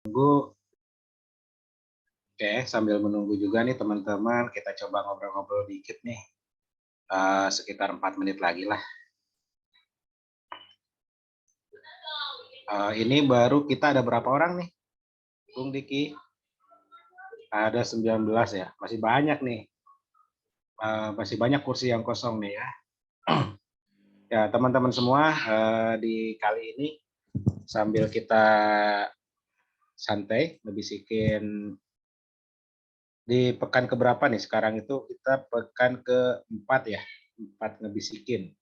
Menunggu, oke, sambil menunggu juga nih teman-teman, kita coba ngobrol-ngobrol dikit nih, sekitar 4 menit lagi lah. Ini baru kita ada berapa orang nih, Bung Diki? Ada 19 ya, masih banyak nih, masih banyak kursi yang kosong nih ya. Ya teman-teman semua, di kali ini sambil kita santai, ngebisikin di pekan keberapa nih sekarang itu kita pekan keempat ya, 4 ngebisikin.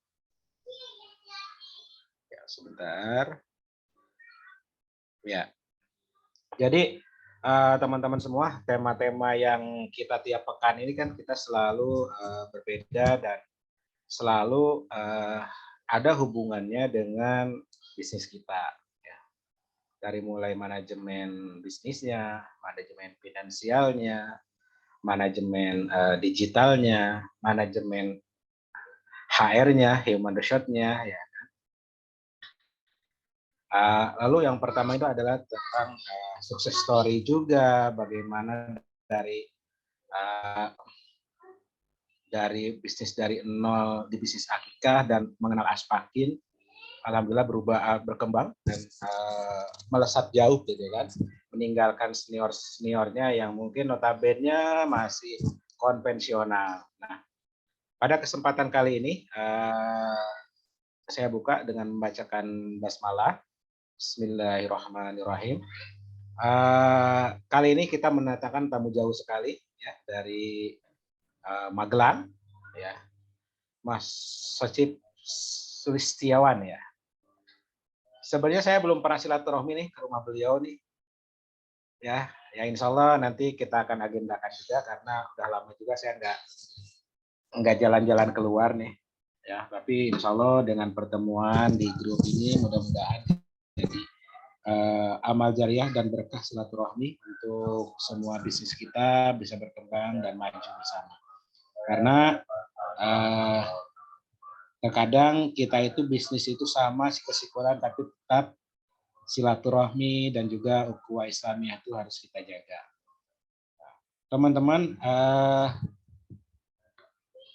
Ya sebentar. Ya, jadi teman-teman semua, tema-tema yang kita tiap pekan ini kan kita selalu berbeda dan selalu ada hubungannya dengan bisnis kita. Ya. Dari mulai manajemen bisnisnya, manajemen finansialnya, manajemen digitalnya, manajemen HR-nya, human resource-nya, ya. Lalu yang pertama itu adalah tentang success story juga, bagaimana uh, dari bisnis dari nol di bisnis akikah dan mengenal Aspakin, alhamdulillah berkembang dan melesat jauh gitu kan, meninggalkan seniornya yang mungkin notabene masih konvensional. Nah, pada kesempatan kali ini saya buka dengan membacakan basmalah. Bismillahirrahmanirrahim. Kali ini kita mendatangkan tamu jauh sekali ya dari Magelang, ya, Mas Socip Sulistiawan ya. Sebenarnya saya belum pernah silaturahmi nih ke rumah beliau nih, ya. Ya insya Allah nanti kita akan agendakan juga karena udah lama juga saya nggak jalan-jalan keluar nih, ya. Tapi insya Allah dengan pertemuan di grup ini mudah-mudahan jadi amal jariah dan berkah silaturahmi untuk semua bisnis kita bisa berkembang dan maju bersama. Karena terkadang kita itu bisnis itu sama kesikulan tapi tetap silaturahmi dan juga ukhuwah Islamiyah itu harus kita jaga. Teman-teman,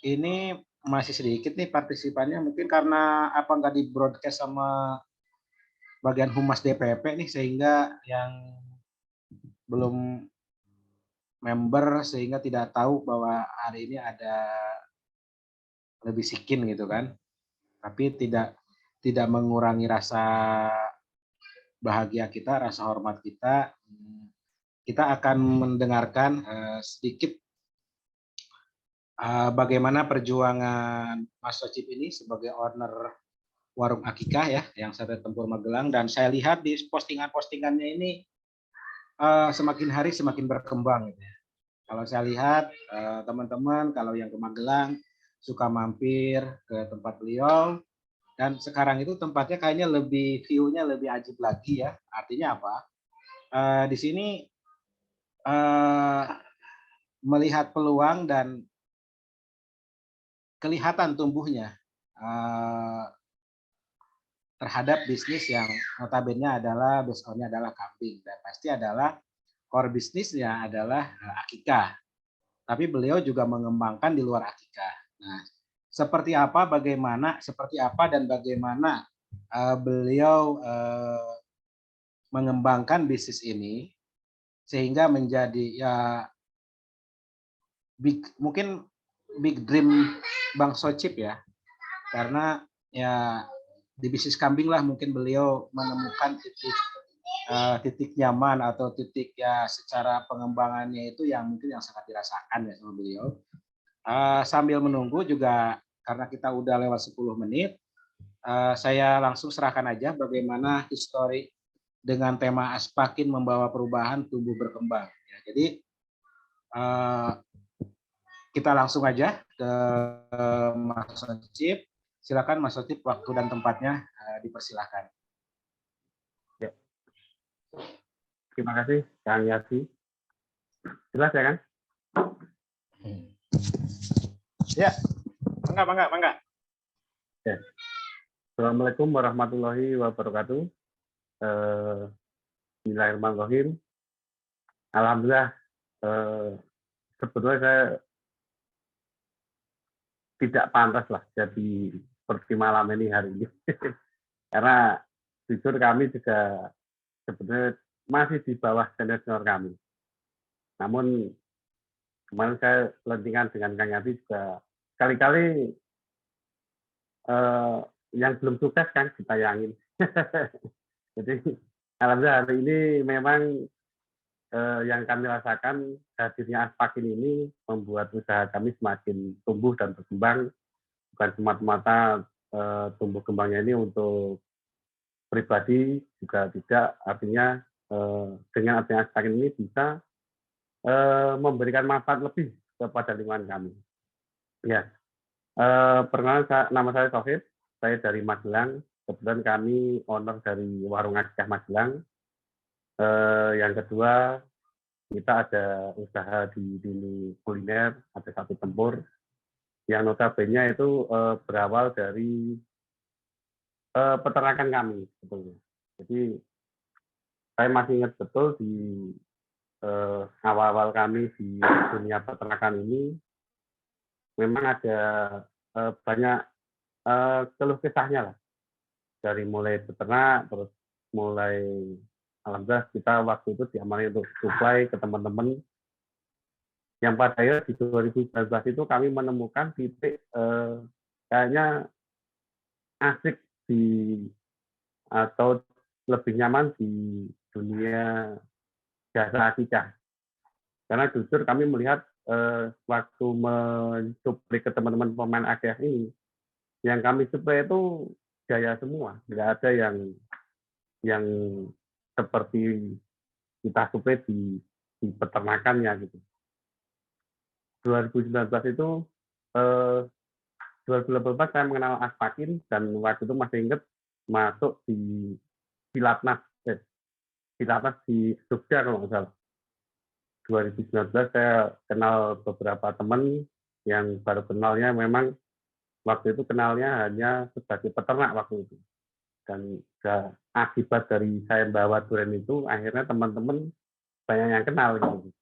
ini masih sedikit nih partisipannya, mungkin karena apa nggak di broadcast sama bagian humas DPP nih sehingga yang belum member sehingga tidak tahu bahwa hari ini ada lebih sikin gitu kan, tapi tidak mengurangi rasa bahagia kita, rasa hormat kita. Kita akan mendengarkan sedikit bagaimana perjuangan Mas Socip ini sebagai owner warung Akikah ya, yang Sate Tempur Magelang, dan saya lihat di postingan-postingannya ini semakin hari semakin berkembang gitu ya. Kalau saya lihat teman-teman kalau yang ke Magelang suka mampir ke tempat beliau, dan sekarang itu tempatnya kayaknya lebih view-nya lebih ajib lagi ya. Artinya apa? Di sini melihat peluang dan kelihatan tumbuhnya terhadap bisnis yang notabene adalah base on-nya adalah kambing dan pasti adalah core bisnisnya adalah akikah. Tapi beliau juga mengembangkan di luar akikah. Nah, seperti apa dan bagaimana beliau mengembangkan bisnis ini sehingga menjadi ya mungkin big dream Bang Socip ya, karena ya di bisnis kambing lah mungkin beliau menemukan titik nyaman atau titik ya secara pengembangannya itu yang mungkin yang sangat dirasakan ya sama beliau. Sambil menunggu juga karena kita udah lewat 10 menit, saya langsung serahkan aja bagaimana histori dengan tema Aspakin membawa perubahan tumbuh berkembang. Ya, jadi kita langsung aja ke Mas Socip. Silakan Mas Socip, waktu dan tempatnya dipersilakan. Ya. Terima kasih Kang Yati. Jelas ya kan? Ya, bangga. Ya. Assalamualaikum warahmatullahi wabarakatuh. Bismillahirrahmanirrahim. Alhamdulillah, sebetulnya saya tidak pantas lah jadi seperti malam ini hari ini. Karena jujur kami juga sebetulnya masih di bawah senior kami. Namun kemarin saya pelantikan dengan Kang Yati juga kali-kali yang belum sukses kan ditayangin. Jadi alhamdulillah hari ini memang yang kami rasakan hadirnya Aspakin ini membuat usaha kami semakin tumbuh dan berkembang, bukan semata-mata tumbuh kembangnya ini untuk pribadi juga tidak, artinya dengan adanya Aspakin ini bisa memberikan manfaat lebih kepada lingkungan kami. Ya, perkenalkan nama saya Taufik, saya dari Magelang, kebetulan kami owner dari Warung Akikah Magelang. Yang kedua, kita ada usaha di lini kuliner, ada satu tempur, yang notabene itu berawal dari peternakan kami sebetulnya. Jadi saya masih ingat betul di awal-awal kami di dunia peternakan ini, memang ada banyak keluh kesahnya lah. Dari mulai peternak, terus mulai alhamdulillah kita waktu itu diamani untuk supply ke teman-teman yang pada akhirnya di 2019 itu kami menemukan titik kayaknya asik di atau lebih nyaman di dunia jasa akikah. Karena jujur kami melihat waktu mensuplai ke teman-teman pemain akikah ini, yang kami suplai itu jaya semua, nggak ada yang seperti kita suplai di peternakannya gitu. 2019 itu 2018 saya mengenal Aspakin dan waktu itu masih ingat masuk di Pilatnas di Jogja kalau nggak salah. 2019 saya kenal beberapa teman yang baru kenalnya memang waktu itu kenalnya hanya sebagai peternak waktu itu. Dan akibat dari saya bawa durian itu akhirnya teman-teman banyak yang kenal gitu.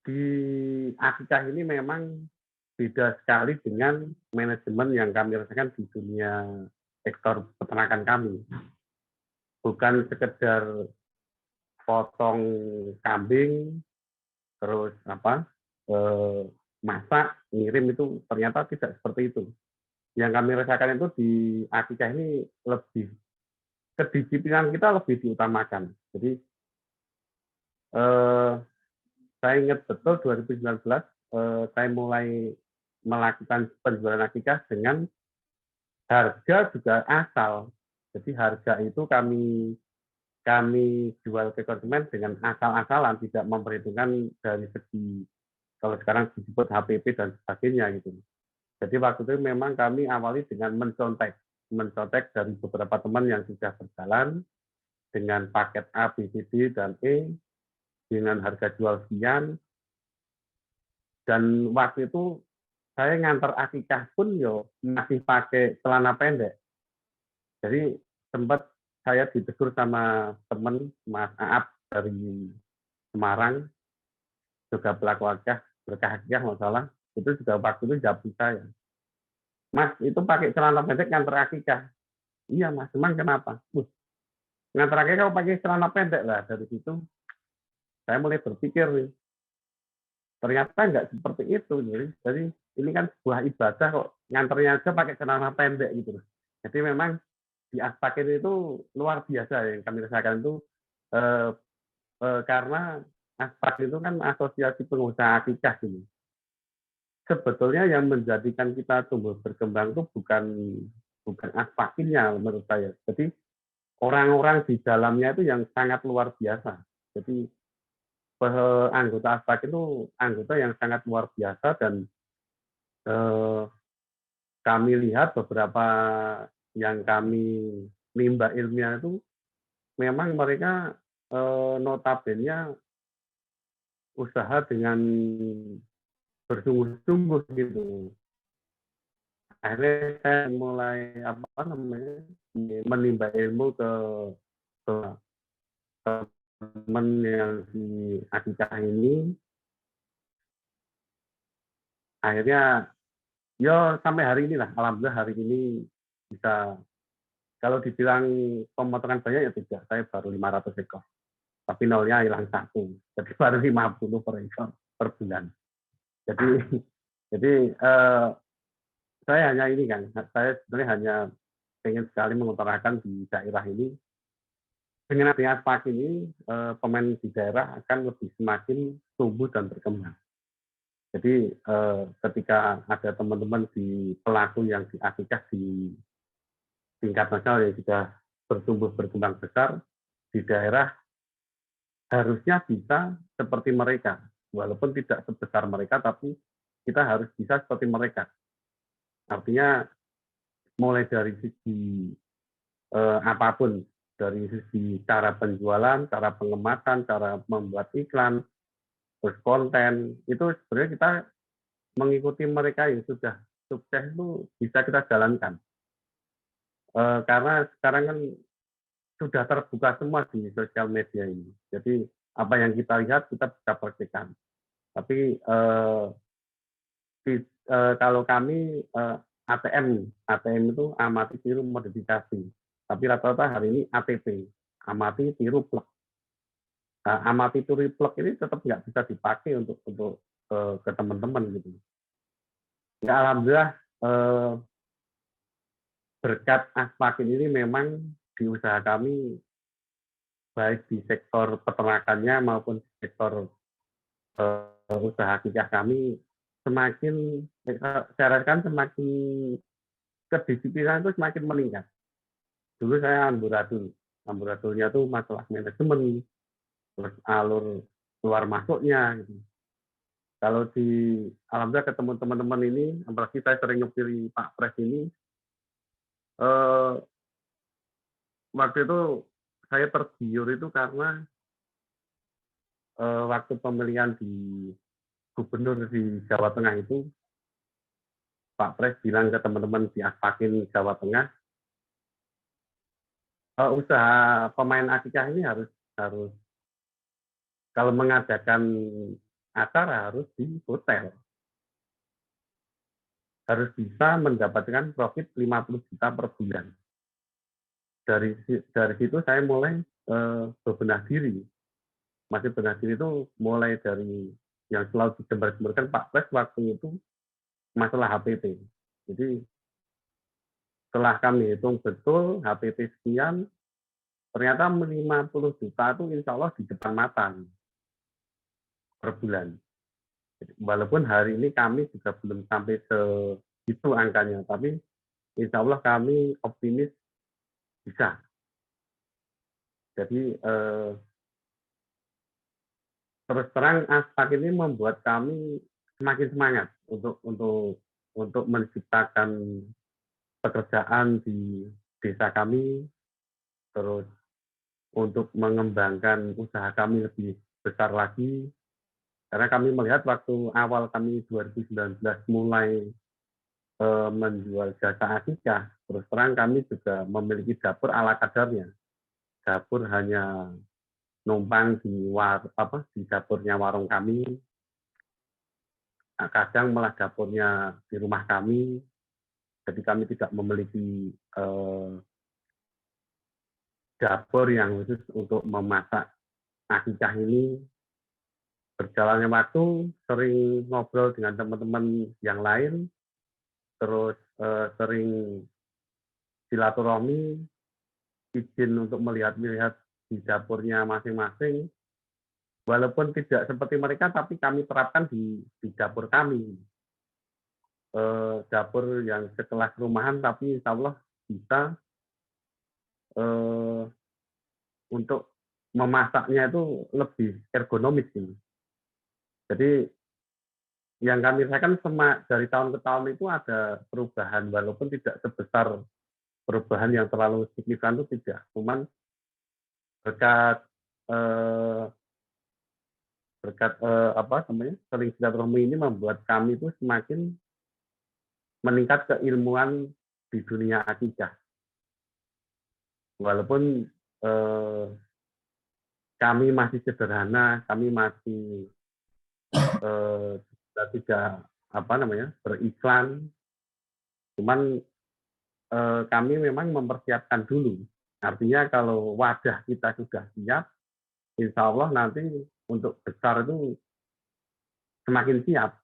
Di akikah ini memang beda sekali dengan manajemen yang kami rasakan di dunia sektor peternakan kami. Bukan sekedar potong kambing, terus masak, ngirim itu ternyata tidak seperti itu. Yang kami rasakan itu di akikah ini lebih kedisiplinan kita lebih diutamakan. Jadi saya ingat betul 2019 saya mulai melakukan penjualan akikah dengan harga juga asal. Jadi harga itu kami jual ke konsumen dengan asal-asalan, tidak memperhitungkan dari segi kalau sekarang disebut HPP dan sebagainya gitu. Jadi waktu itu memang kami awali dengan mencontek dari beberapa teman yang sudah berjalan dengan paket A, B, C, D, dan E dengan harga jual sekian. Dan waktu itu saya ngantar akikah pun masih pakai celana pendek. Jadi sempat saya ditegur sama teman Mas Aap dari Semarang, juga pelaku akikah, berkah akikah nggak salah, itu juga waktu itu jawab saya. Mas, itu pakai celana pendek ngantar akikah. Iya Mas, emang kenapa? Ngantar akikah pakai celana pendek lah. Dari situ saya mulai berpikir nih, ternyata nggak seperti itu. Jadi ini kan sebuah ibadah kok, nganternya aja pakai celana pendek gitu. Jadi memang di Aspakin itu luar biasa yang kami rasakan itu karena Aspakin itu kan asosiasi pengusaha akikah gitu. Sebetulnya yang menjadikan kita tumbuh berkembang itu bukan Aspakinnya menurut saya. Jadi orang-orang di dalamnya itu yang sangat luar biasa. Jadi anggota Aspakin itu anggota yang sangat luar biasa dan kami lihat beberapa yang kami nimba ilmiah itu memang mereka notabene usaha dengan bersungguh-sungguh gitu. akhirnya saya mulai apa namanya menimba ilmu ke teman yang di akikah ini. Akhirnya ya sampai hari ini lah, alhamdulillah hari ini bisa, kalau dibilang pemotongan banyak ya tidak, saya baru 500 ekor. Tapi nolnya hilang satu, jadi baru 50 per ekor per bulan. Jadi jadi saya hanya ini kan, saya sebenarnya hanya ingin sekali mengutarakan di daerah ini, dengan adanya Aspak ini pemain di daerah akan lebih semakin tumbuh dan berkembang. Jadi ketika ada teman-teman di pelaku yang di akikah di tingkat nasional yang sudah bertumbuh berkembang besar di daerah, harusnya bisa seperti mereka, walaupun tidak sebesar mereka, tapi kita harus bisa seperti mereka. Artinya mulai dari segi apapun, dari segi cara penjualan, cara pengemasan, cara membuat iklan, terus konten, itu sebenarnya kita mengikuti mereka yang sudah sukses itu bisa kita jalankan. Karena sekarang kan sudah terbuka semua di sosial media ini. Jadi apa yang kita lihat kita bisa praktikkan. Tapi kalau kami ATM itu amati tiru modifikasi. Tapi rata-rata hari ini ATP, amati tiru plek. Nah, amati tiru plek ini tetap nggak bisa dipakai untuk ke teman-teman gitu. Ya, alhamdulillah berkat Aspak ini memang di usaha kami baik di sektor peternakannya maupun di sektor usaha akikah kami semakin, saya rasakan semakin kedisiplinan itu semakin meningkat. Dulu saya amburadul, amburadulnya itu masalah manajemen, terus alur keluar masuknya. Gitu. Kalau di alhamdulillah ketemu teman-teman ini, apalagi saya sering nyupiri Pak Pres ini, waktu itu saya tergiur itu karena waktu pemilihan di gubernur di Jawa Tengah itu, Pak Pres bilang ke teman-teman di Aspakin Jawa Tengah, usaha pemain akikah ini harus kalau mengadakan acara harus di hotel. Harus bisa mendapatkan profit 50 juta per bulan. Dari situ saya mulai berbenah diri. Masih benah diri itu mulai dari yang selalu digembar-gembarkan Pak Pres waktu itu masalah HPT. Jadi setelah kami hitung betul HPT sekian, ternyata 50 juta itu insya Allah di depan mata per bulan. Walaupun hari ini kami juga belum sampai segitu angkanya, tapi insya Allah kami optimis bisa. Jadi terus terang Aspak ini membuat kami semakin semangat untuk menciptakan pekerjaan di desa kami, terus untuk mengembangkan usaha kami lebih besar lagi. Karena kami melihat waktu awal kami 2019 mulai menjual jasa akikah, terus terang kami juga memiliki dapur ala kadarnya. Dapur hanya numpang di dapurnya warung kami, kadang malah dapurnya di rumah kami, jadi kami tidak memiliki dapur yang khusus untuk memasak akikah ini. Berjalannya waktu, sering ngobrol dengan teman-teman yang lain, terus sering silaturahmi, izin untuk melihat-lihat di dapurnya masing-masing. Walaupun tidak seperti mereka, tapi kami terapkan di dapur kami. Dapur yang sekelas rumahan, tapi insya Allah bisa untuk memasaknya itu lebih ergonomis. Jadi yang kami rasakan dari tahun ke tahun itu ada perubahan, walaupun tidak sebesar perubahan yang terlalu signifikan itu tidak. Cuman berkat apa namanya sering silaturahmi ini membuat kami itu semakin meningkat keilmuan di dunia akikah. Walaupun kami masih sederhana, kami masih tidak beriklan, cuman kami memang mempersiapkan dulu. Artinya kalau wadah kita sudah siap, insya Allah nanti untuk besar itu semakin siap.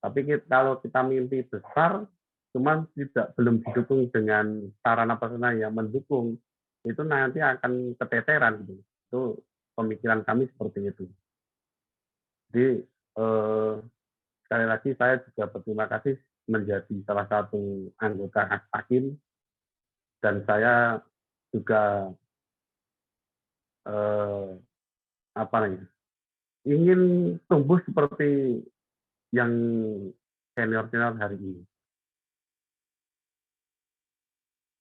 Tapi kalau kita mimpi besar, cuman belum didukung dengan sarana prasarana yang mendukung, itu nanti akan keteteran gitu. Itu pemikiran kami seperti itu. Jadi sekali lagi saya juga berterima kasih menjadi salah satu anggota Aspakin, dan saya juga ingin tumbuh seperti yang senior-senior hari ini.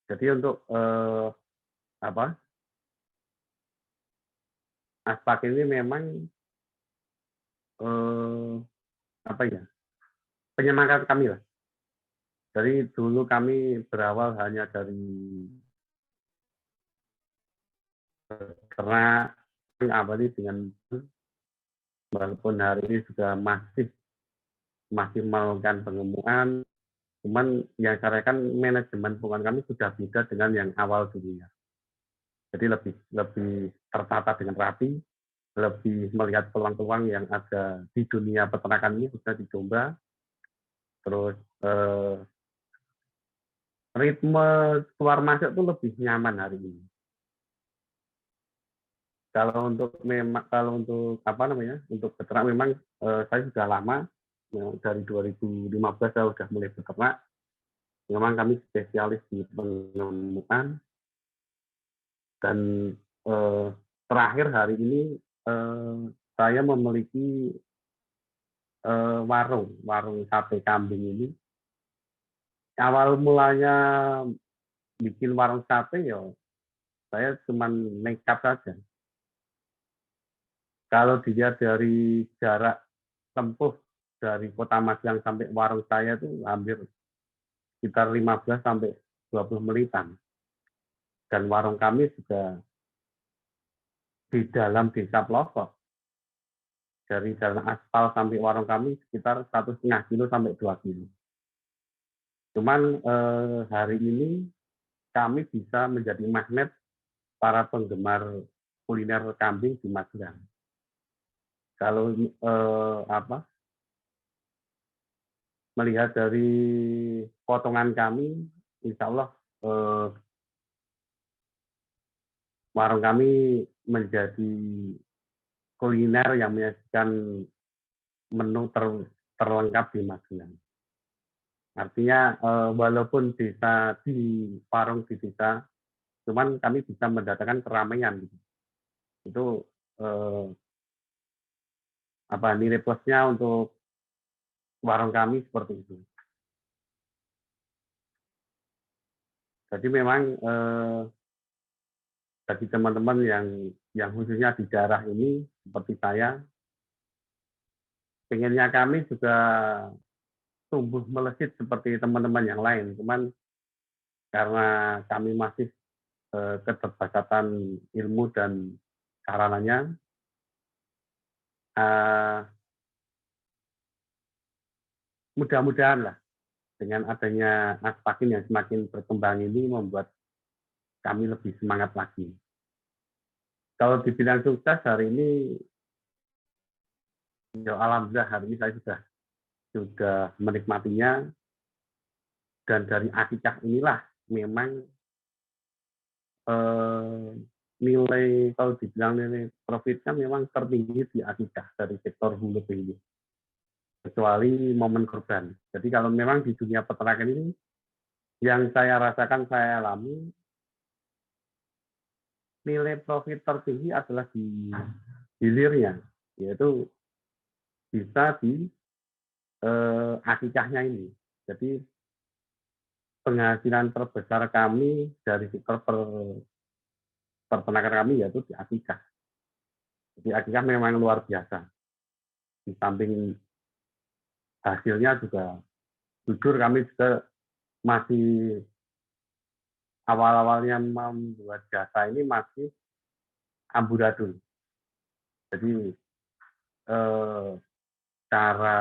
Jadi untuk Aspak ini memang penyemangat kami lah. Dari dulu kami berawal hanya dari karena awali dengan, walaupun hari ini sudah masih melakukan pengembangan, cuman yang saya kan manajemen pengembangan kami sudah beda dengan yang awal dulunya. Jadi lebih tertata dengan rapi, lebih melihat peluang-peluang yang ada di dunia peternakan ini sudah dicoba. Terus ritme keluar masuk itu lebih nyaman hari ini. Kalau untuk untuk beternak memang saya sudah lama, dari 2015 saya sudah mulai beternak. Memang kami spesialis di pengemukan, dan terakhir hari ini saya memiliki warung sate kambing ini. Awal mulanya bikin warung sate ya saya cuma nekat saja. Kalau dilihat dari jarak tempuh dari Kota Magelang sampai warung saya itu hampir sekitar 15 sampai 20 menitan. Dan warung kami juga di dalam desa pelosok. Dari jalan aspal sampai warung kami sekitar 1,5 kilo sampai 2 kilo. Cuman hari ini kami bisa menjadi magnet para penggemar kuliner kambing di Magelang. Kalau melihat dari potongan kami, insya Allah warung kami menjadi kuliner yang menyajikan menu terlengkap di Magelang. Artinya walaupun desa di warung di desa, cuman kami bisa mendatangkan keramaian. Itu nilai plusnya untuk warung kami seperti itu. Jadi memang bagi teman-teman yang khususnya di daerah ini seperti saya, pengennya kami juga tumbuh melesat seperti teman-teman yang lain. Cuman karena kami masih keterbatasan ilmu dan sarananya, mudah-mudahan lah dengan adanya Aspakin yang semakin berkembang ini membuat kami lebih semangat lagi. Kalau dibilang sukses hari ini, ya alhamdulillah hari ini saya sudah menikmatinya, dan dari akikah inilah memang nilai, kalau dibilang nilai profitnya memang tertinggi di akikah dari sektor hulu ini. Kecuali momen kurban. Jadi kalau memang di dunia peternakan ini, yang saya rasakan, saya alami, nilai profit tertinggi adalah di hilirnya, yaitu bisa di akikahnya ini. Jadi penghasilan terbesar kami dari sektor peternakan kami yaitu di akikah. Jadi akikah memang luar biasa. Di samping hasilnya juga jujur kami juga masih awal-awalnya membuat jasa ini masih amburadul. Jadi eh, cara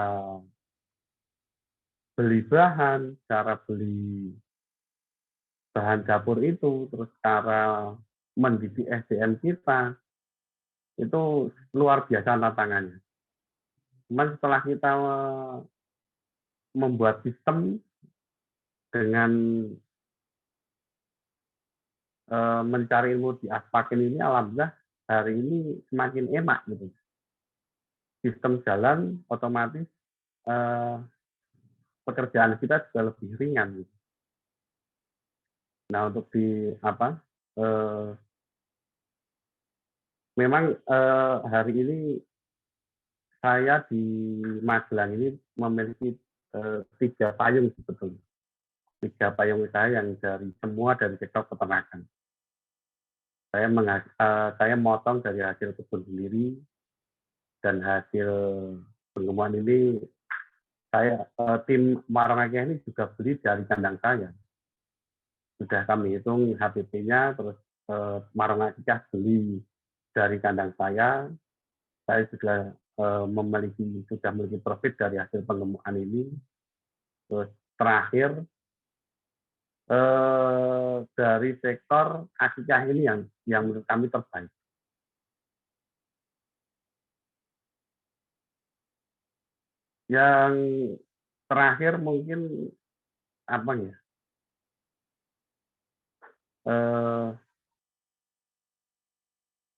beli bahan, cara beli bahan dapur itu, terus cara mendidik SDM kita, itu luar biasa tantangannya. Cuman setelah kita membuat sistem dengan mencari ilmu di Aspakin ini, alhamdulillah hari ini semakin enak gitu. Sistem jalan, otomatis pekerjaan kita juga lebih ringan. Gitu. Nah untuk di apa? Memang hari ini saya di Magelang ini memiliki 3 payung sebetulnya. 3 payung usaha yang semua dari sektor peternakan. Saya motong dari hasil kebun sendiri dan hasil pengembangan ini tim Maranaknya ini juga beli dari kandang saya. Sudah kami hitung HPP-nya, terus Maranaknya beli dari kandang saya. Saya juga sudah memiliki profit dari hasil pengembangan ini. Terus terakhir dari sektor akikah ini yang menurut kami terbaik. Yang terakhir mungkin apa ya?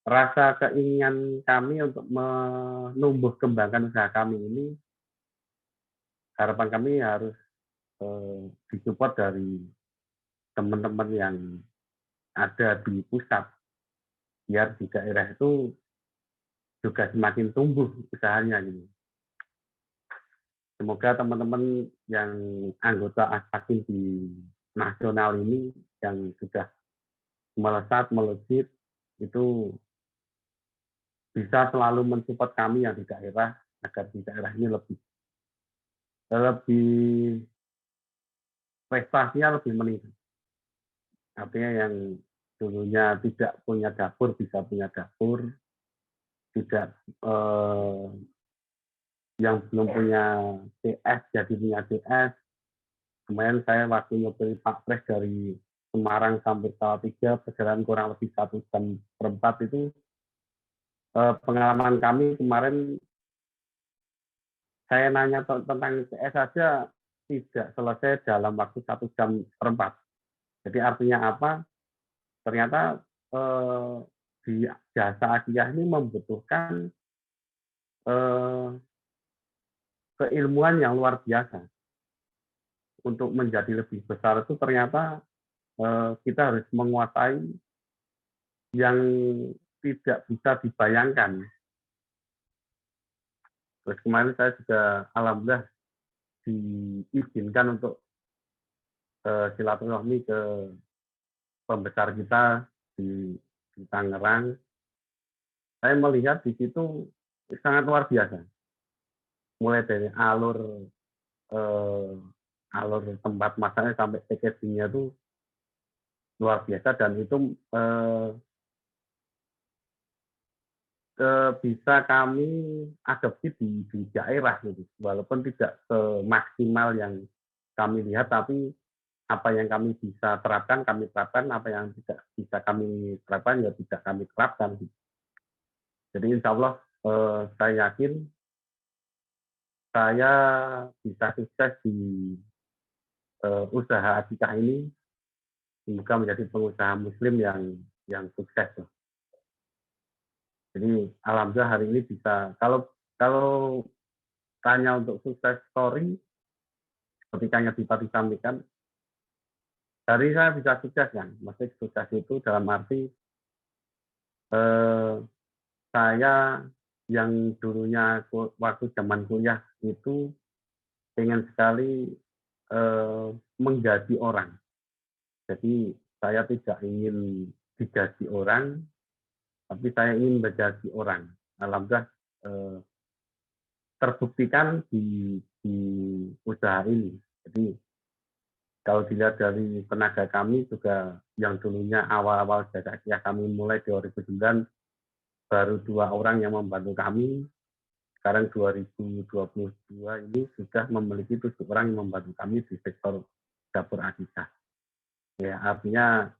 Rasa keinginan kami untuk menumbuh kembangkan usaha kami ini, harapan kami harus disupport dari teman-teman yang ada di pusat, biar di daerah itu juga semakin tumbuh usahanya gitu. Semoga teman-teman yang anggota Aspakin di nasional ini yang sudah melejit itu bisa selalu mensupport kami yang di daerah agar di daerah ini lebih prestasinya lebih meningkat. Artinya yang dulunya tidak punya dapur bisa punya dapur, tidak yang belum punya CS jadi punya CS. Kemarin saya waktu nyopir Pak Pres dari Semarang sampai Salatiga, perjalanan kurang lebih 1,4 jam itu, pengalaman kami kemarin saya nanya tentang CS saja tidak selesai dalam waktu 1,4 jam. Jadi artinya apa? Ternyata di jasa akiyah ini membutuhkan keilmuan yang luar biasa. Untuk menjadi lebih besar itu ternyata kita harus menguasai yang tidak bisa dibayangkan. Terus kemarin saya juga alhamdulillah diizinkan untuk silaturahmi ke pembesar kita di Tangerang. Saya melihat di situ sangat luar biasa. Mulai dari alur tempat masaknya sampai packagingnya itu luar biasa dan itu bisa kami adopsi di daerah gitu, walaupun tidak semaksimal yang kami lihat, tapi apa yang kami bisa terapkan kami terapkan, apa yang tidak bisa kami terapkan ya tidak kami terapkan. Jadi insya Allah saya yakin saya bisa sukses di usaha akikah ini, semoga menjadi pengusaha muslim yang sukses. Jadi alhamdulillah hari ini bisa, kalau tanya untuk sukses story, seperti yang Dipati sampaikan, hari saya bisa sukses kan, maksudnya sukses itu dalam arti saya yang dulunya waktu zaman kuliah itu pengen sekali menggaji orang. Jadi saya tidak ingin digaji orang, tapi saya ingin mengaji orang. Alhamdulillah terbuktikan di usaha ini. Jadi kalau dilihat dari tenaga kami juga yang dulunya awal-awal jasa akikah kami mulai 2009 baru 2 orang yang membantu kami. Sekarang 2022 ini sudah memiliki 7 orang yang membantu kami di sektor dapur akikah. Ya, artinya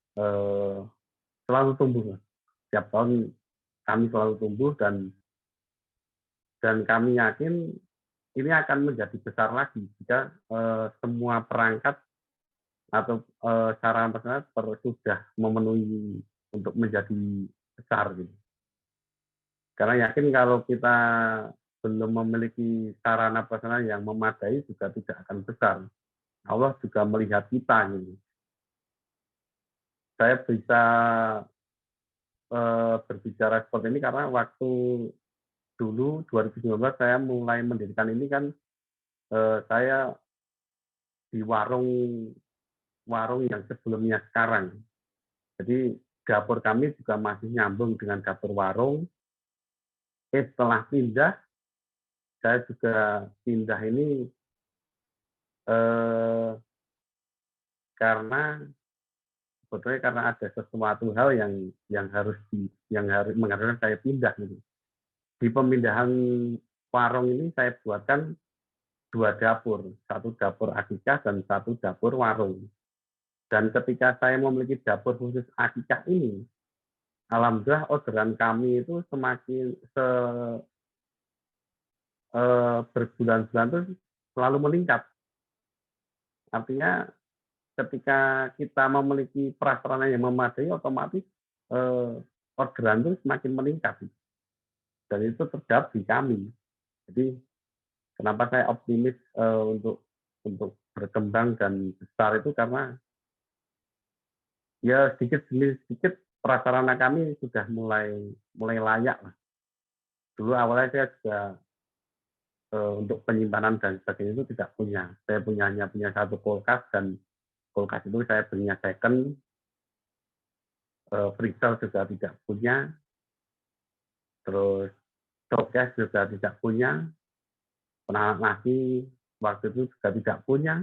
selalu tumbuh. Setiap tahun kami selalu tumbuh dan kami yakin ini akan menjadi besar lagi jika semua perangkat atau sarana prasarana sudah memenuhi untuk menjadi besar gitu. Karena yakin kalau kita belum memiliki sarana prasarana yang memadai juga tidak akan besar. Allah juga melihat kita gitu. Saya bisa berbicara seperti ini karena waktu dulu 2019 saya mulai mendirikan ini kan saya di warung yang sebelumnya sekarang. Jadi dapur kami juga masih nyambung dengan dapur warung. Setelah pindah, saya juga pindah ini karena sebetulnya karena ada sesuatu hal yang harus mengharuskan saya pindah gitu. Di pemindahan warung ini saya buatkan 2 dapur, 1 dapur akikah dan 1 dapur warung. Dan ketika saya memiliki dapur khusus akikah ini, alhamdulillah orderan kami itu semakin berbulan-bulan itu selalu meningkat. Artinya ketika kita memiliki prasarana yang memadai, otomatis orderan itu semakin meningkat. Dan itu terjawab di kami. Jadi kenapa saya optimis untuk berkembang dan besar itu karena ya sedikit demi sedikit prasarana kami sudah mulai layak lah. Dulu awalnya saya juga untuk penyimpanan dan sebagainya itu tidak punya. Saya hanya punya 1 kulkas dan kulkas itu saya belinya second. Freezer juga tidak punya. Terus showcase juga tidak punya. Penahan nasi waktu itu juga tidak punya.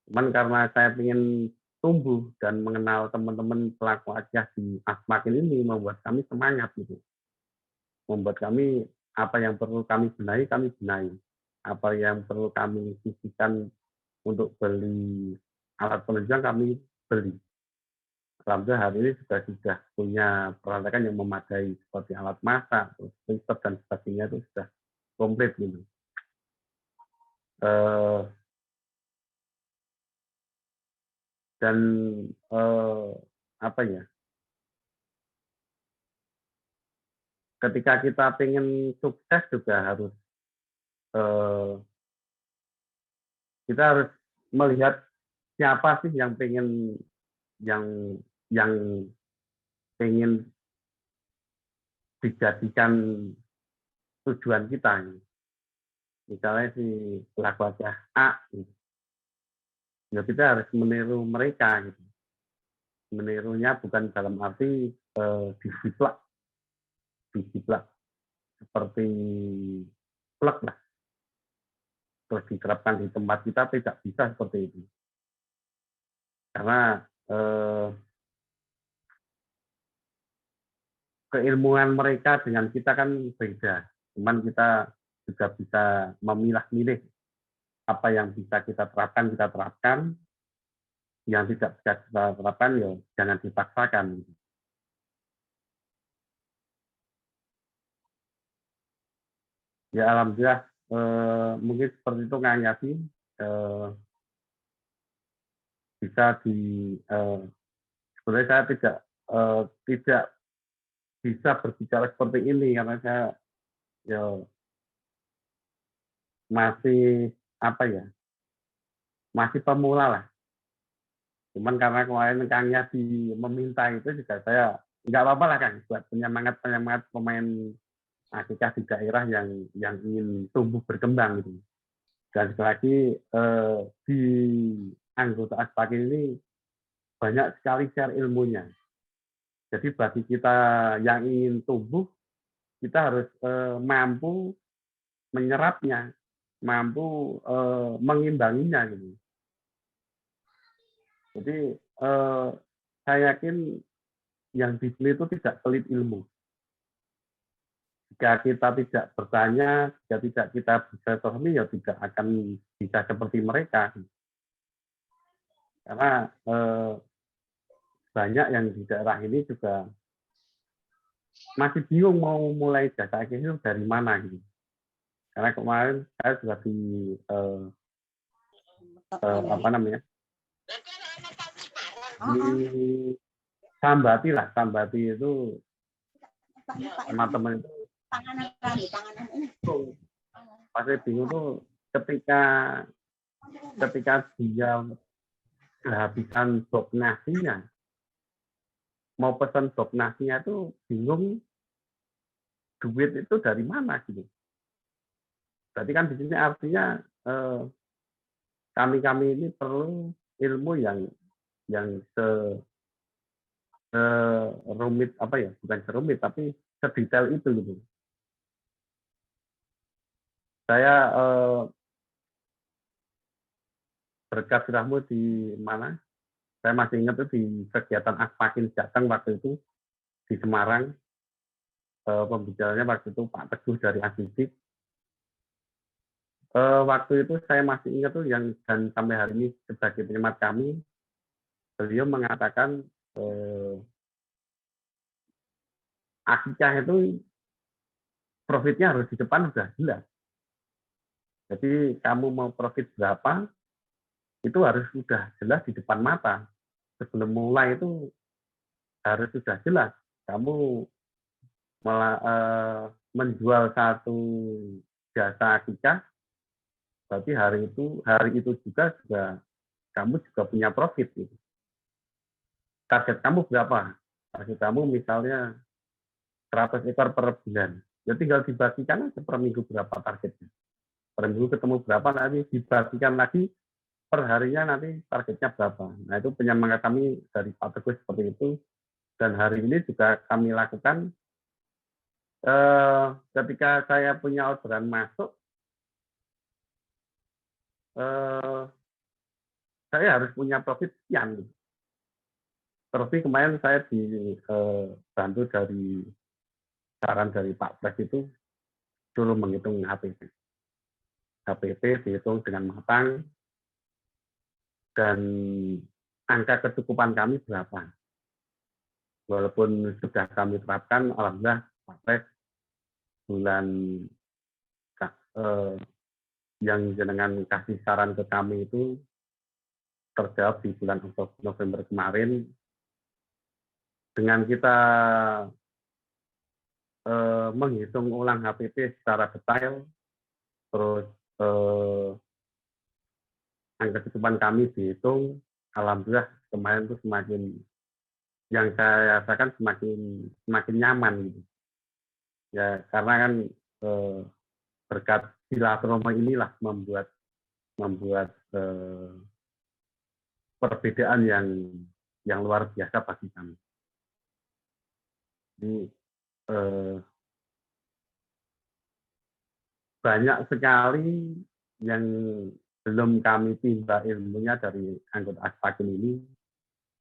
Cuman karena saya ingin tumbuh dan mengenal teman-teman pelaku akikah di Asmakin ini membuat kami semangat gitu. Membuat kami apa yang perlu kami benahi, kami benahi. Apa yang perlu kami sisihkan untuk beli alat penunjang, kami beli. Alhamdulillah hari ini sudah punya peralatan yang memadai seperti alat masak, freezer dan sebagainya itu sudah komplit gitu. Dan apa ya? Ketika kita ingin sukses juga harus kita harus melihat siapa sih yang pengen dijadikan tujuan kita. Misalnya si pelaku akikah A, ya kita harus meniru mereka gitu. Menirunya bukan dalam arti disiplak seperti plek lah. Terus diterapkan di tempat kita tidak bisa seperti itu. Karena keilmuan mereka dengan kita kan beda. Cuman kita juga bisa memilah-milih apa yang bisa kita terapkan. Yang tidak bisa kita terapkan, ya jangan dipaksakan. Ya alhamdulillah, mungkin seperti itu Kang Yati, bisa sebenarnya saya tidak bisa berbicara seperti ini karena saya ya masih masih pemula lah. Cuman karena kemarin Kang Yati meminta itu juga saya nggak apa-apa lah Kang, buat penyemangat pemain akikah di daerah yang ingin tumbuh berkembang gitu. Dan sekali lagi di anggota Aspakin ini banyak sekali share ilmunya. Jadi bagi kita yang ingin tumbuh, kita harus mampu menyerapnya. mampu mengimbanginya gitu. Jadi saya yakin yang dibeli itu tidak pelit ilmu. Jika kita tidak bertanya, jika tidak kita bisa pahami, ya tidak akan bisa seperti mereka. Karena banyak yang di daerah ini juga masih bingung mau mulai jasa itu dari mana gitu. Karena kemarin saya juga di apa namanya di Sambati lah, Sambati itu teman-teman itu pasti bingung tuh ketika dia kehabisan sop nasinya, mau pesan sop nasinya itu bingung duit itu dari mana gitu. Berarti kan di sini artinya kami ini perlu ilmu yang serumit apa ya, bukan serumit tapi sedetail itu gitu. Saya berkat Rahmu di mana? Saya masih ingat tuh di kegiatan Aspakin Jateng waktu itu di Semarang. Pembicaranya waktu itu Pak Teguh dari Asidik. Waktu itu saya masih ingat tuh yang dan sampai hari ini sebagai penyemat kami, beliau mengatakan akikah itu profitnya harus di depan sudah jelas. Jadi kamu mau profit berapa, itu harus sudah jelas di depan mata. Sebelum mulai itu harus sudah jelas. Kamu menjual satu jasa akikah, berarti hari itu juga kamu juga punya profit. Gitu. Target kamu berapa? Target kamu misalnya 100 ekor per bulan. Ya tinggal dibagikan aja per minggu berapa targetnya. Per minggu ketemu berapa, nanti dibagikan lagi per harinya nanti targetnya berapa. Nah itu penyemangat kami dari Pak Teguh seperti itu. Dan hari ini juga kami lakukan ketika saya punya orderan masuk, saya harus punya profit sekian. Terlebih kemarin saya dibantu dari saran dari Pak Pres itu dulu menghitung HPP. HPP dihitung dengan matang dan angka kecukupan kami berapa. Walaupun sudah kami terapkan, alhamdulillah Pak Pres bulan yang jenengan kasih saran ke kami itu terjawab di bulan November kemarin. Dengan kita menghitung ulang HPP secara detail, terus angka kecukupan kami dihitung, alhamdulillah kemarin itu semakin yang saya rasakan semakin nyaman gitu. Ya karena kan berkat silaturahmi inilah membuat perbedaan yang luar biasa bagi kami. Jadi banyak sekali yang belum kami timba ilmunya dari anggota Aspakin ini.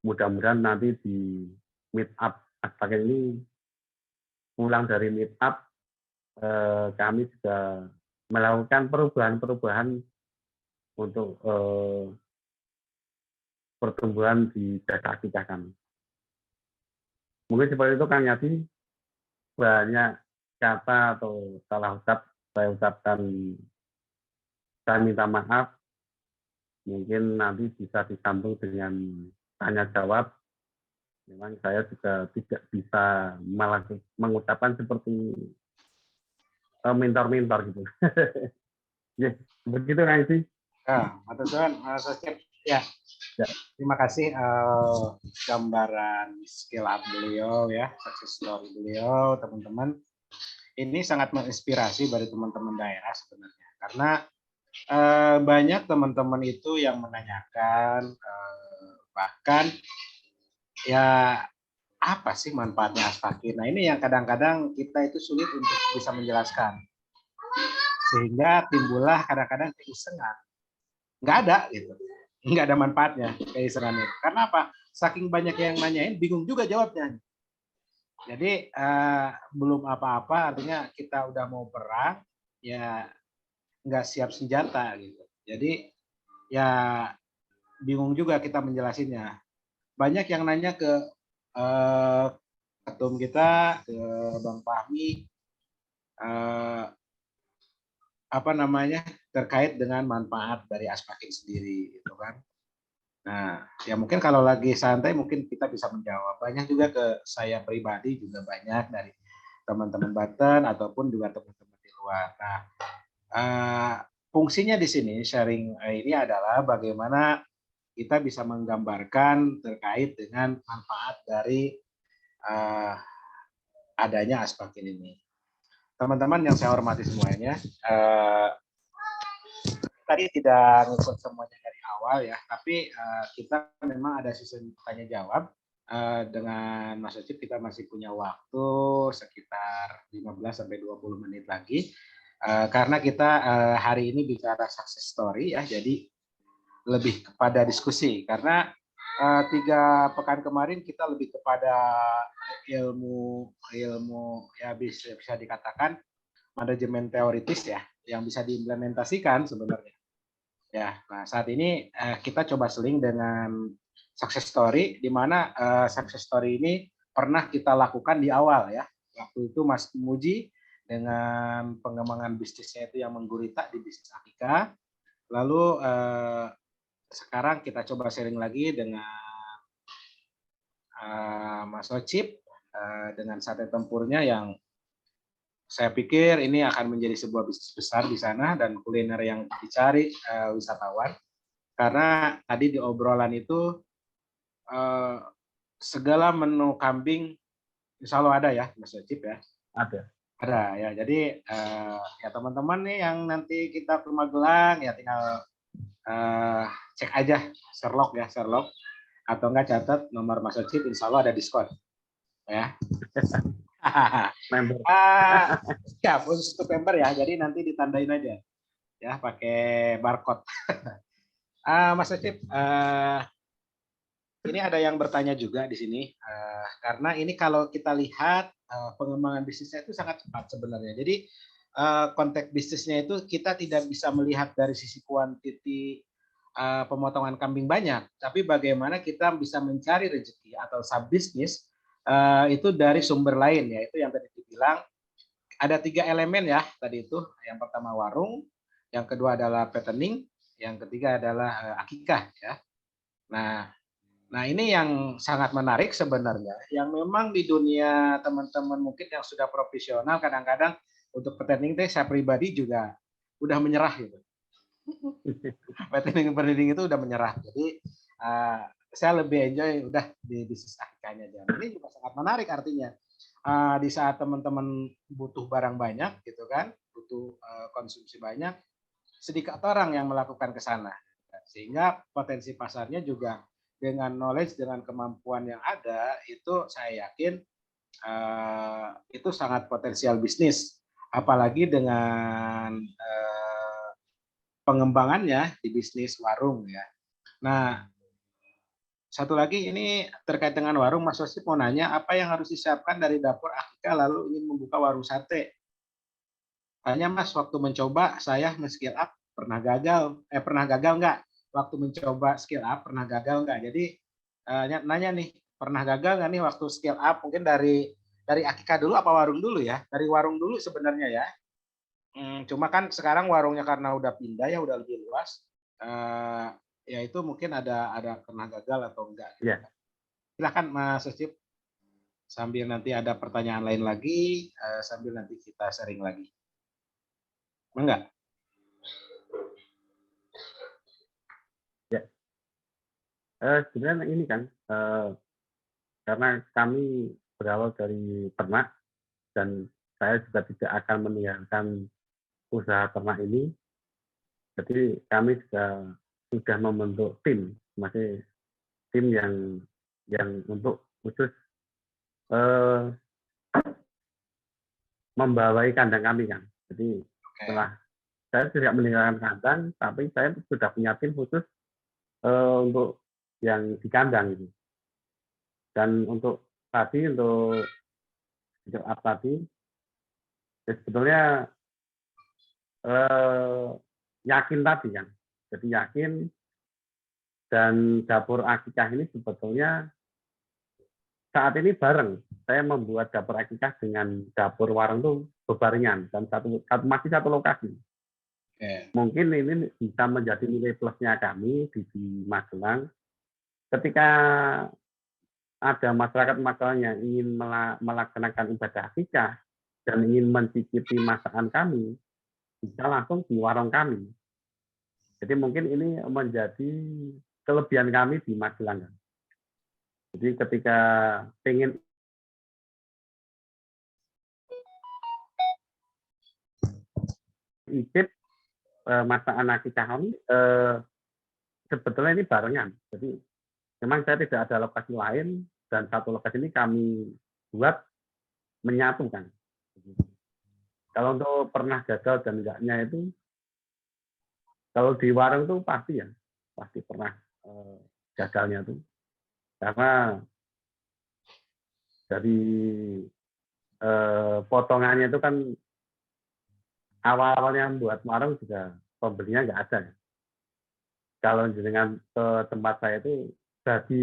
Mudah-mudahan nanti di meet up Aspakin ini pulang dari meet up kami juga melakukan perubahan-perubahan untuk pertumbuhan di data akikah kami. Mungkin seperti itu Kang Yadi, banyak kata atau salah ucap saya ucapkan, saya minta maaf. Mungkin nanti bisa disambung dengan tanya jawab. Memang saya juga tidak bisa malah mengucapkan seperti mentor-mentor gitu. Ya, begitu Kang Yadi. Matur suwun, ya. Terima kasih gambaran skill up beliau ya, success story beliau, teman-teman. Ini sangat menginspirasi bagi teman-teman daerah sebenarnya, karena banyak teman-teman itu yang menanyakan bahkan ya apa sih manfaatnya Aspakin. Nah ini yang kadang-kadang kita itu sulit untuk bisa menjelaskan. Sehingga timbullah kadang-kadang keisengan. Nggak ada gitu. Nggak ada manfaatnya keisengan itu. Karena apa? Saking banyak yang nanyain, bingung juga jawabnya. Jadi belum apa-apa, artinya kita udah mau perang, ya nggak siap senjata gitu. Jadi ya bingung juga kita menjelasinnya. Banyak yang nanya ke ketum kita, ke Bang Fahmi, apa namanya, terkait dengan manfaat dari Aspakin sendiri gitu kan. Nah, ya mungkin kalau lagi santai mungkin kita bisa menjawab. Banyak juga ke saya pribadi juga banyak dari teman-teman Banten ataupun juga teman-teman di luar. Nah, fungsinya di sini sharing ini adalah bagaimana kita bisa menggambarkan terkait dengan manfaat dari adanya Aspakin ini. Teman-teman yang saya hormati semuanya, tadi tidak ngikut semuanya dari awal ya, tapi kita memang ada sistem tanya jawab. Dengan Mas Ocip kita masih punya waktu sekitar 15 sampai 20 menit lagi. Karena kita hari ini bicara success story ya, jadi lebih kepada diskusi. Karena 3 pekan kemarin kita lebih kepada ilmu ya bisa dikatakan manajemen teoritis ya, yang bisa diimplementasikan sebenarnya. Ya, nah saat ini kita coba seling dengan success story, di mana success story ini pernah kita lakukan di awal ya. Waktu itu Mas Muji dengan pengembangan bisnisnya itu yang menggurita di bisnis Akika. Lalu sekarang kita coba sharing lagi dengan Mas Ocip dengan sate tempurnya yang saya pikir ini akan menjadi sebuah bisnis besar di sana dan kuliner yang dicari wisatawan. Karena tadi di obrolan itu segala menu kambing insya Allah ada ya, Mas Ocip ya. Ada. Ada ya. Jadi ya teman-teman nih yang nanti kita ke Magelang ya tinggal cek aja Sherlock ya, Sherlock, atau enggak catat nomor Mas Ocip, insya Allah ada diskon ya. Member. Ya khusus untuk member ya, jadi nanti ditandain aja ya pakai barcode. Mas Ocip, ini ada yang bertanya juga di sini, karena ini kalau kita lihat pengembangan bisnisnya itu sangat cepat sebenarnya. Jadi konteks bisnisnya itu kita tidak bisa melihat dari sisi kuantiti pemotongan kambing banyak, tapi bagaimana kita bisa mencari rezeki atau sub bisnis itu dari sumber lain ya. Itu yang tadi dibilang ada 3 elemen ya tadi itu. Yang pertama warung, yang kedua adalah petting, yang ketiga adalah akikah ya. Nah ini yang sangat menarik sebenarnya, yang memang di dunia teman-teman mungkin yang sudah profesional kadang-kadang untuk petting saya pribadi juga udah menyerah gitu. Petting itu udah menyerah. Jadi saya lebih enjoy udah di bisnis akikahnya aja. Ini juga sangat menarik artinya. Di saat teman-teman butuh barang banyak gitu kan, butuh konsumsi banyak, sedikit orang yang melakukan ke sana. Sehingga potensi pasarnya juga dengan knowledge, dengan kemampuan yang ada, itu saya yakin itu sangat potensial bisnis. Apalagi dengan pengembangannya di bisnis warung ya. Nah, satu lagi ini terkait dengan warung, Mas Osip mau nanya, apa yang harus disiapkan dari dapur Akika lalu ingin membuka warung sate? Tanya Mas, waktu mencoba saya nge-skill up pernah gagal nggak? Waktu mencoba skill up pernah gagal nggak? Jadi nanya nih, pernah gagal nggak nih waktu skill up? Mungkin dari Akika dulu apa warung dulu ya? Dari warung dulu sebenarnya ya. Cuma kan sekarang warungnya karena udah pindah ya, udah lebih luas. Ya itu mungkin ada pernah gagal atau enggak. Ya. Silakan Mas Ocip. Sambil nanti ada pertanyaan lain lagi, sambil nanti kita sharing lagi. Enggak? Ya. Sebenarnya ini kan karena kami berawal dari ternak dan saya juga tidak akan meninggalkan usaha ternak ini. Jadi kami juga sudah membentuk tim, masih tim yang untuk khusus membawai kandang kami kan. Jadi setelah saya tidak meninggalkan kandang, tapi saya sudah punya tim khusus untuk yang di kandang itu. Dan untuk speed up tadi, ya sebetulnya yakin tadi kan. Jadi yakin, dan dapur akikah ini sebetulnya saat ini bareng. Saya membuat dapur akikah dengan dapur warung itu bebarengan dan masih satu lokasi. Mungkin ini bisa menjadi nilai plusnya kami di Magelang. Ketika ada masyarakat yang ingin melaksanakan ibadah akikah dan ingin mencicipi masakan kami, bisa langsung di warung kami. Jadi mungkin ini menjadi kelebihan kami di Magelang. Jadi ketika pengen icip masakan akikah kami, sebetulnya ini barengan. Jadi memang saya tidak ada lokasi lain, dan satu lokasi ini kami buat menyatukan. Kalau untuk pernah gagal dan enggaknya itu, kalau di warung tuh pasti ya, pasti pernah gagalnya tuh. Karena dari potongannya itu kan awal-awalnya buat warung juga pembelinya nggak ada. Ya. Kalau dengan ke tempat saya itu, jadi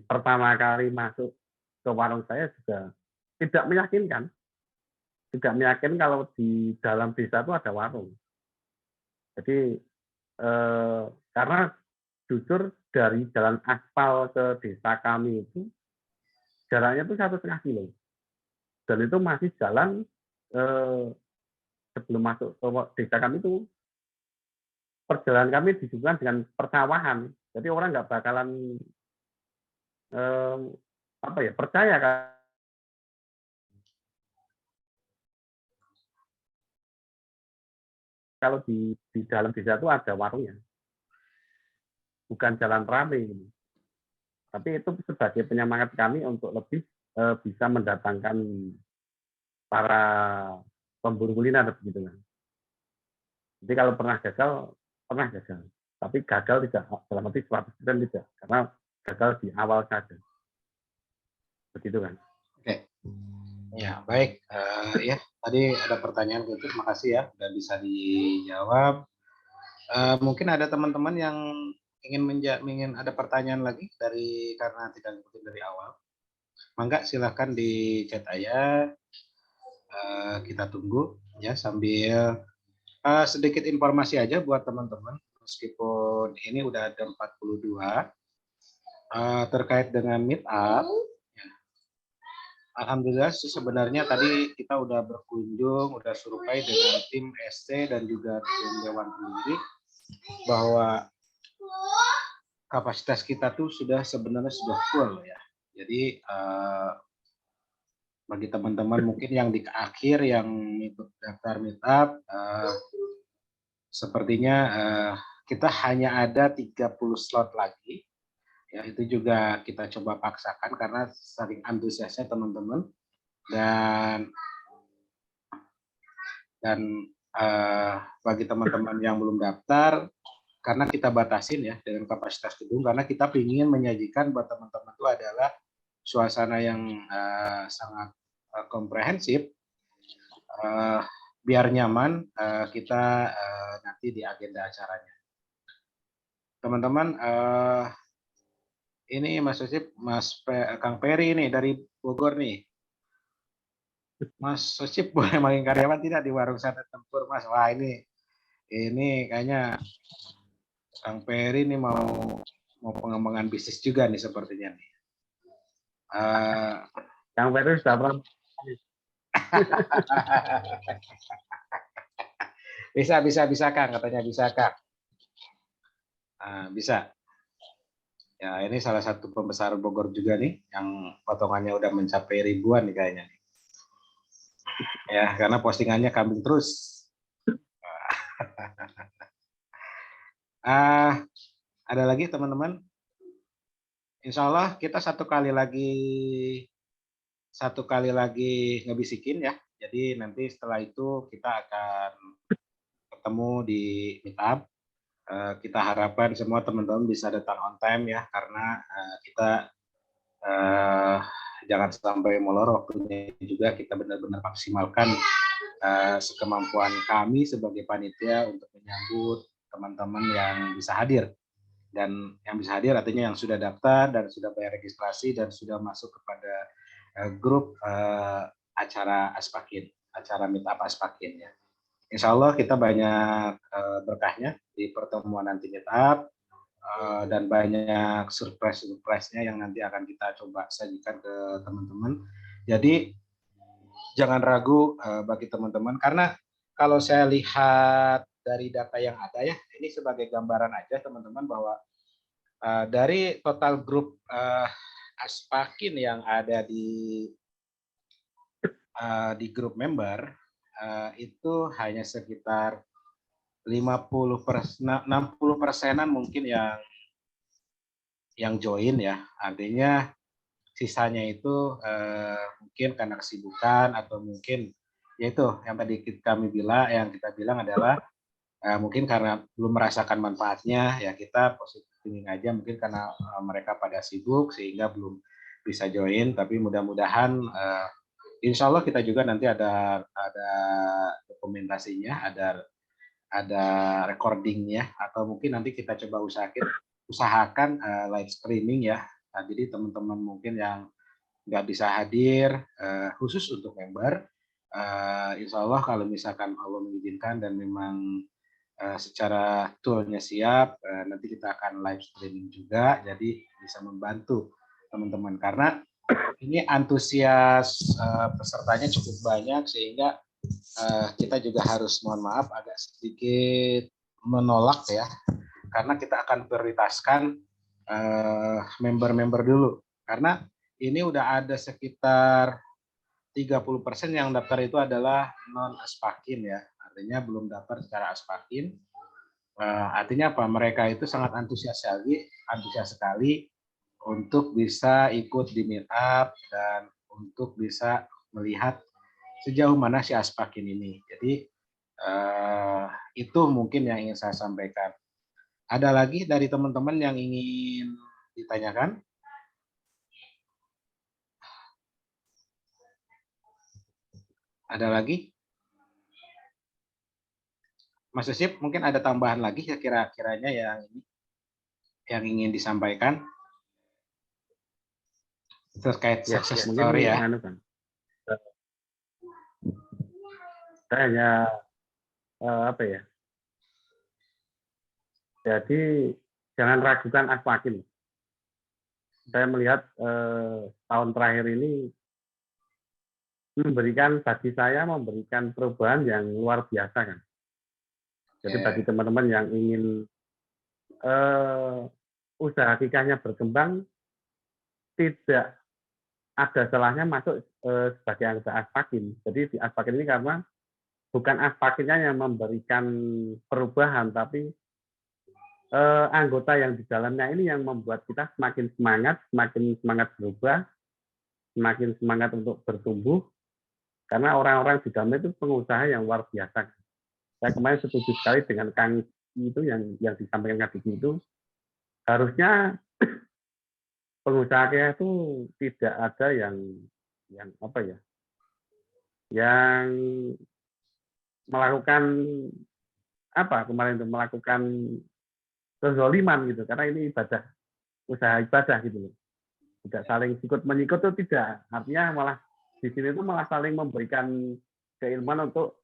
pertama kali masuk ke warung saya juga tidak meyakinkan. Tidak meyakinkan kalau di dalam desa itu ada warung. Jadi karena jujur dari jalan aspal ke desa kami itu jaraknya itu 1,5 kilo, dan itu masih jalan sebelum masuk ke desa kami itu, perjalanan kami dihubungkan dengan persawahan. Jadi orang nggak bakalan percaya kalau di dalam desa itu ada warungnya, bukan jalan rame. Tapi itu sebagai penyemangat kami untuk lebih bisa mendatangkan para pemburu kuliner begitu kan. Jadi kalau pernah gagal, tapi gagal tidak dalam arti 100% tidak, karena gagal di awal saja. Begitu kan. Oke. Ya, baik. Ya, tadi ada pertanyaan gitu, terima kasih ya, udah bisa dijawab. Mungkin ada teman-teman yang ingin ada pertanyaan lagi karena tidak ngikutin dari awal. Mangga silahkan di chat aja. Kita tunggu ya, sambil sedikit informasi aja buat teman-teman, meskipun ini udah ada 42 terkait dengan meet up. Alhamdulillah sebenarnya tadi kita udah berkunjung, udah survei dengan tim ST dan juga tim Dewan Pendidik bahwa kapasitas kita tuh sebenarnya sudah full ya. Jadi bagi teman-teman mungkin yang di akhir yang ikut daftar meet up, sepertinya kita hanya ada 30 slot lagi. Ya, itu juga kita coba paksakan karena saking antusiasnya teman-teman, dan bagi teman-teman yang belum daftar, karena kita batasin ya dengan kapasitas gedung, karena kita ingin menyajikan buat teman-teman itu adalah suasana yang sangat komprehensif, biar nyaman kita nanti di agenda acaranya. Teman-teman, ini Mas Sosip, Kang Peri ini dari Bogor nih. Mas Sosip boleh manggil karyawan tidak di warung sate tempur, Mas? Wah, ini kayaknya Kang Peri ini mau pengembangan bisnis juga nih sepertinya nih. Kang Peri sudah pernah. bisa Kang, katanya bisa Kang. Bisa. Ya, ini salah satu pembesar Bogor juga nih, yang potongannya udah mencapai ribuan nih kayaknya. Ya, karena postingannya kambing terus. Ada lagi teman-teman? Insya Allah kita satu kali lagi ngebisikin ya. Jadi nanti setelah itu kita akan bertemu di Meetup. Kita harapkan semua teman-teman bisa datang on time ya, karena kita jangan sampai molor waktunya juga, kita benar-benar maksimalkan sekemampuan kami sebagai panitia untuk menyambut teman-teman yang bisa hadir. Dan yang bisa hadir artinya yang sudah daftar dan sudah bayar registrasi dan sudah masuk kepada grup acara Aspakin, acara Meetup Aspakin ya. Insya Allah kita banyak berkahnya di pertemuan nanti Meetup, dan banyak surprise-surprise-nya yang nanti akan kita coba sajikan ke teman-teman. Jadi jangan ragu bagi teman-teman, karena kalau saya lihat dari data yang ada ya, ini sebagai gambaran aja teman-teman, bahwa dari total grup Aspakin yang ada di grup member, itu hanya sekitar 60%-an mungkin yang join ya. Artinya sisanya itu mungkin karena kesibukan, atau mungkin yaitu yang tadi kita bilang adalah mungkin karena belum merasakan manfaatnya ya, kita positif thinking aja, mungkin karena mereka pada sibuk sehingga belum bisa join. Tapi mudah-mudahan insya Allah kita juga nanti ada dokumentasinya, ada recordingnya, atau mungkin nanti kita coba usahakan live streaming ya. Nah, jadi teman-teman mungkin yang nggak bisa hadir khusus untuk member, insya Allah kalau misalkan Allah mengizinkan dan memang secara toolnya siap, nanti kita akan live streaming juga, jadi bisa membantu teman-teman, karena ini antusias pesertanya cukup banyak, sehingga kita juga harus mohon maaf agak sedikit menolak ya, karena kita akan prioritaskan member-member dulu, karena ini udah ada sekitar 30% yang daftar itu adalah non Aspakin ya, artinya belum daftar secara Aspakin. Artinya apa? Mereka itu sangat antusias sekali untuk bisa ikut di meetup dan untuk bisa melihat sejauh mana si Aspakin ini. Jadi itu mungkin yang ingin saya sampaikan. Ada lagi dari teman-teman yang ingin ditanyakan? Ada lagi? Mas Yusuf, mungkin ada tambahan lagi ya kira-kiranya yang ingin disampaikan terkait success story ya. Saya hanya apa ya? Jadi jangan ragukan Aspakin. Saya melihat tahun terakhir ini memberikan perubahan yang luar biasa kan. Jadi bagi teman-teman yang ingin usaha kikahnya berkembang, tidak ada salahnya masuk sebagai anggota Aspakin. Jadi di Aspakin ini karena bukan Aspakinnya yang memberikan perubahan, tapi anggota yang di dalamnya ini yang membuat kita semakin semangat berubah, semakin semangat untuk bertumbuh, karena orang-orang di dalamnya itu pengusaha yang luar biasa. Saya kemarin setuju sekali dengan Kang itu yang disampaikan Kang Diki itu, harusnya pengusaha itu tidak ada yang apa ya, yang melakukan kemarin itu melakukan kezaliman gitu, karena ini usaha ibadah gitu loh. Tidak saling sikut menyikut itu tidak, artinya malah di sini itu malah saling memberikan keilmuan untuk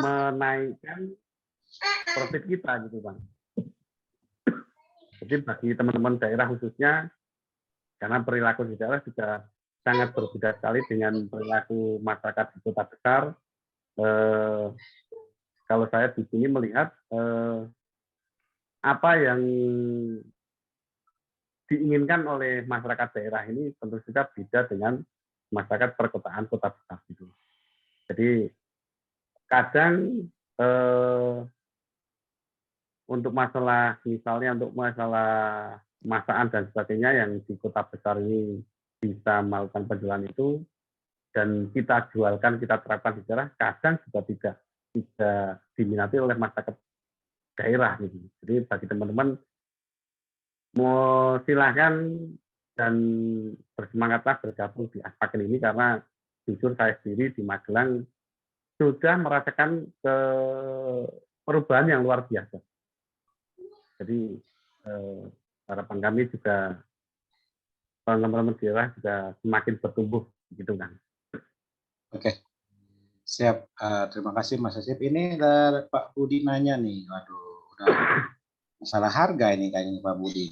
menaikkan profit kita gitu Bang. Jadi bagi teman-teman daerah khususnya, karena perilaku di daerah juga sangat berbeda sekali dengan perilaku masyarakat di kota besar. Kalau saya di sini melihat apa yang diinginkan oleh masyarakat daerah ini tentu saja beda dengan masyarakat perkotaan kota besar gitu. Jadi kadang untuk masalah masakan dan sebagainya yang di kota besar ini bisa melakukan penjualan itu dan kita jualkan, kita terapkan di daerah, kadang juga tidak. tidak diminati oleh masyarakat daerah gitu. Jadi bagi teman-teman mau silahkan dan bersemangatlah bergabung di Aspaken ini karena jujur saya sendiri di Magelang sudah merasakan perubahan yang luar biasa. Jadi harapan kami juga teman-teman daerah juga semakin bertumbuh gitu kan. Oke, siap. Terima kasih Mas Asip. Ini dari Pak Budi nanya nih. Waduh, udah masalah harga ini kayaknya Pak Budi.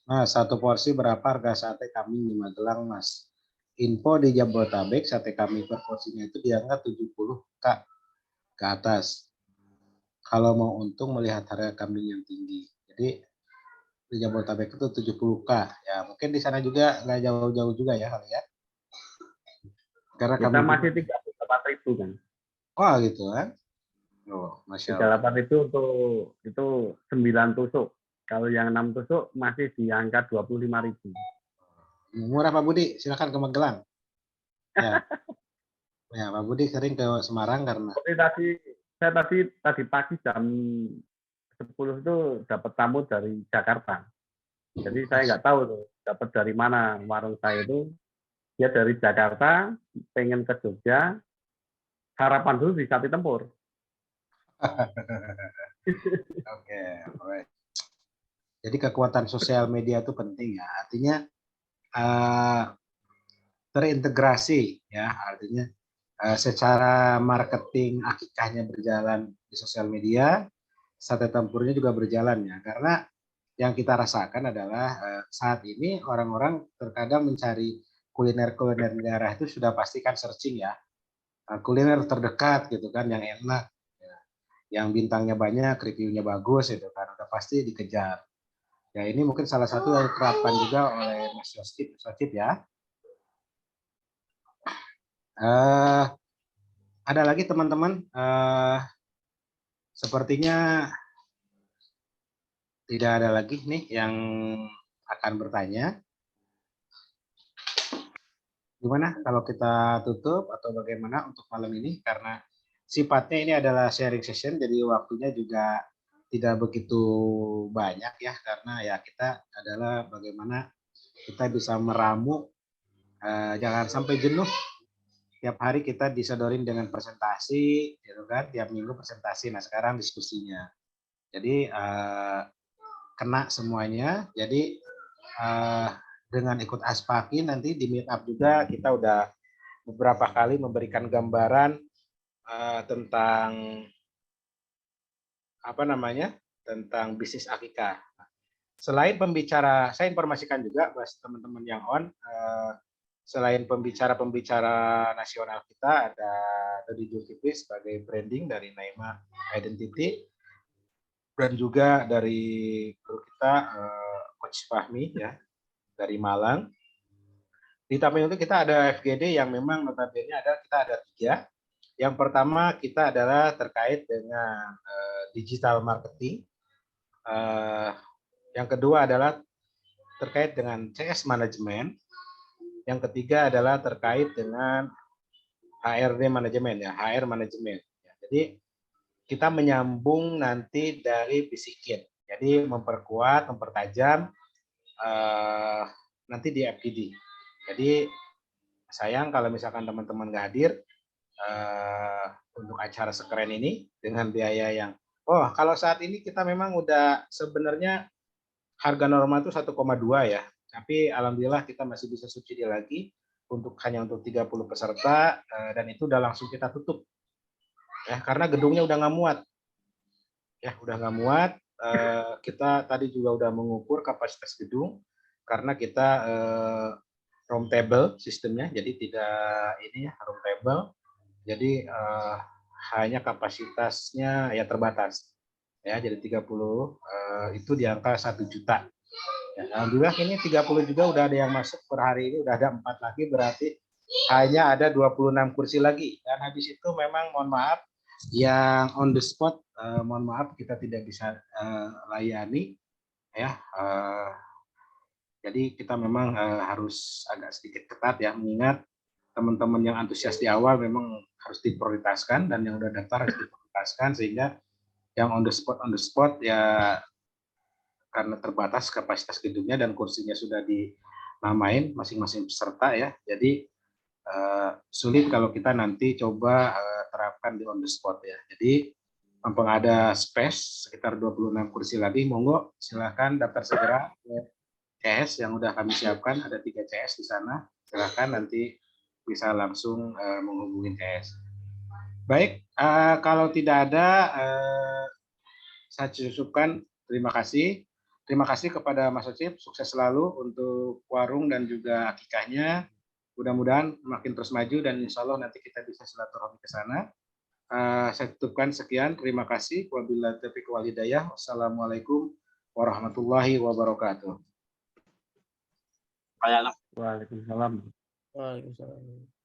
Nah, satu porsi berapa harga sate kambing di Magelang, Mas? Info di Jabodetabek, sate kambing per porsinya itu di angka 70K ke atas. Kalau mau untung melihat harga kambing yang tinggi. Jadi di Jabodetabek itu 70K. Ya, mungkin di sana juga nggak jauh-jauh juga ya kali ya. Karena Kita kambing masih 38.000 kan. oh gitu kan. Oh, Masya Allah. 38 itu 9 tusuk. Kalau yang 6 tusuk masih di angka 25.000. Murah Pak Budi, silakan ke Magelang. Ya, ya Pak Budi sering ke Semarang karena Saya tadi pagi jam 10 itu dapat tamu dari Jakarta. Jadi saya nggak tahu tuh dapat dari mana warung saya itu. Dia dari Jakarta, pengen ke Jogja, sarapan dulu di Sate Tempur. Oke, alright. Jadi kekuatan sosial media itu penting ya. Artinya terintegrasi ya. Artinya secara marketing akikahnya berjalan di sosial media, sate tempurnya juga berjalan ya. Karena yang kita rasakan adalah saat ini orang-orang terkadang mencari kuliner-kuliner daerah itu sudah pastikan searching ya. Kuliner terdekat gitu kan yang enak, ya. Yang bintangnya banyak, reviewnya bagus itu kan udah pasti dikejar. Ya ini mungkin salah satu yang diterapkan juga oleh Mas Yosip ya. Ada lagi teman-teman, sepertinya tidak ada lagi nih yang akan bertanya. Gimana kalau kita tutup atau bagaimana untuk malam ini? Karena sifatnya ini adalah sharing session, jadi waktunya juga tidak begitu banyak ya, karena ya kita adalah bagaimana kita bisa meramu, jangan sampai jenuh. Tiap hari kita disodorin dengan presentasi, gitu kan? Tiap minggu presentasi. Nah sekarang diskusinya. Jadi kena semuanya. Jadi dengan ikut Aspaki nanti di meet up juga kita udah beberapa kali memberikan gambaran tentang apa namanya, tentang bisnis akikah. Selain pembicara, saya informasikan juga buat teman-teman yang on, selain pembicara-pembicara nasional kita ada Dodi Zulkifli sebagai branding dari Naima Identity, dan juga dari guru kita Coach Fahmi ya dari Malang. Di samping itu kita ada FGD yang memang notabene kita ada 3. Yang pertama kita adalah terkait dengan digital marketing. Yang kedua adalah terkait dengan CS management. Yang ketiga adalah terkait dengan HRD manajemen ya, HR manajemen. Ya, jadi kita menyambung nanti dari bisikin. Jadi memperkuat, mempertajam nanti di FGD. Jadi sayang kalau misalkan teman-teman nggak hadir untuk acara sekeren ini dengan biaya yang kalau saat ini kita memang udah sebenarnya harga normal itu 1,2 ya, tapi alhamdulillah kita masih bisa subsidi lagi hanya untuk 30 peserta dan itu udah langsung kita tutup ya karena gedungnya udah nggak muat ya, kita tadi juga udah mengukur kapasitas gedung karena kita room table sistemnya, jadi tidak ini ya room table. Jadi hanya kapasitasnya ya terbatas. Ya, jadi 30 itu di angka 1 juta. Ya, alhamdulillah ini 30 juga udah ada yang masuk per hari ini, udah ada 4 lagi, berarti hanya ada 26 kursi lagi. Dan habis itu memang mohon maaf yang on the spot mohon maaf kita tidak bisa layani ya. Jadi kita memang harus agak sedikit ketat ya, mengingat teman-teman yang antusias di awal memang harus diprioritaskan, dan yang udah daftar harus diprioritaskan, sehingga yang on the spot ya karena terbatas kapasitas gedungnya dan kursinya sudah dinamain masing-masing peserta ya. Jadi sulit kalau kita nanti coba terapkan di on the spot ya. Jadi mumpung ada space sekitar 26 kursi lagi, monggo silakan daftar segera ke CS yang udah kami siapkan, ada 3 CS di sana. Silakan nanti bisa langsung menghubungi CS. Baik, kalau tidak ada saya cukupkan. Terima kasih. Terima kasih kepada Mas Ocip, sukses selalu untuk warung dan juga akikahnya. Mudah-mudahan makin terus maju dan insya Allah nanti kita bisa silaturahmi ke sana. Saya tutupkan sekian. Terima kasih. Wabillahi taufiq wal hidayah. Wassalamualaikum warahmatullahi wabarakatuh. Waalaikumsalam. Waalaikumsalam.